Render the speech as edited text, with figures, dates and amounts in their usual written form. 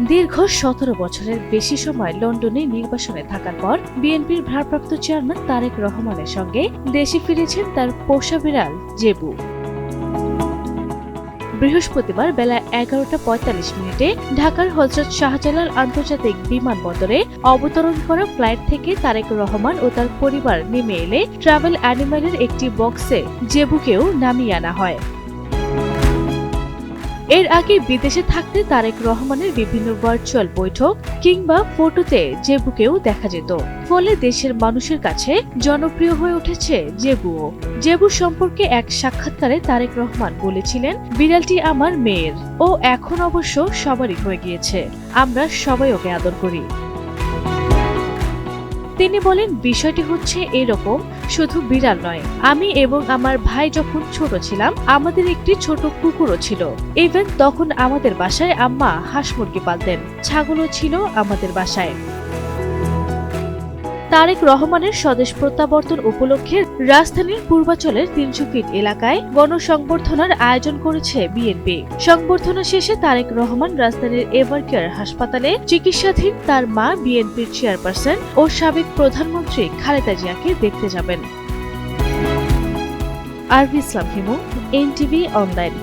দীর্ঘ ১৭ বছরের বেশি সময় লন্ডনে নির্বাসনে থাকার পর বিএনপির ভারপ্রাপ্ত চেয়ারম্যান তারেক রহমানের সঙ্গে দেশে ফিরেছেন তার পোষা বিড়াল জেবু। বৃহস্পতিবার বেলা ১১টা ৪৫ ঢাকার হযরত শাহজালাল আন্তর্জাতিক বিমানবন্দরে অবতরণ করা ফ্লাইট থেকে তারেক রহমান ও তার পরিবার নেমে এলে ট্রাভেল অ্যানিমেলের একটি বক্সে জেবুকেও নামিয়ে আনা হয়। এর আগে বিদেশে থাকতে তারেক রহমানের বিভিন্ন ভার্চুয়াল বৈঠক কিংবা ফটোতে জেবুকেও দেখা যেত, ফলে দেশের মানুষের কাছে জনপ্রিয় হয়ে উঠেছে জেবুও। জেবু সম্পর্কে এক সাক্ষাৎকারে তারেক রহমান বলেছিলেন, বিড়ালটি আমার মেয়ের, ও এখন অবশ্য সবারই হয়ে গিয়েছে, আমরা সবাই ওকে আদর করি। তিনি বলেন, বিষয়টি হচ্ছে এরকম, শুধু বিড়াল নয়, আমি এবং আমার ভাই যখন ছোট ছিলাম আমাদের একটি ছোট কুকুরও ছিল। ইভেন তখন আমাদের বাসায় আম্মা হাঁস মুরগি পালতেন, ছাগলও ছিল আমাদের বাসায়। তারেক রহমানের স্বদেশ প্রত্যাবর্তন উপলক্ষে রাজধানীর পূর্বাঞ্চলের ৩০০ ফিট এলাকায় গণসংবর্ধনার আয়োজন করেছে বিএনপি। সংবর্ধনা শেষে তারেক রহমান রাজধানীর এভারকেয়ার হাসপাতালে চিকিৎসাধীন তার মা বিএনপির চেয়ারপারসন ও সাবেক প্রধানমন্ত্রী খালেদা জিয়াকে দেখতে যাবেন। আরভি ইসলাম হিমু, এনটিভি অনলাইন।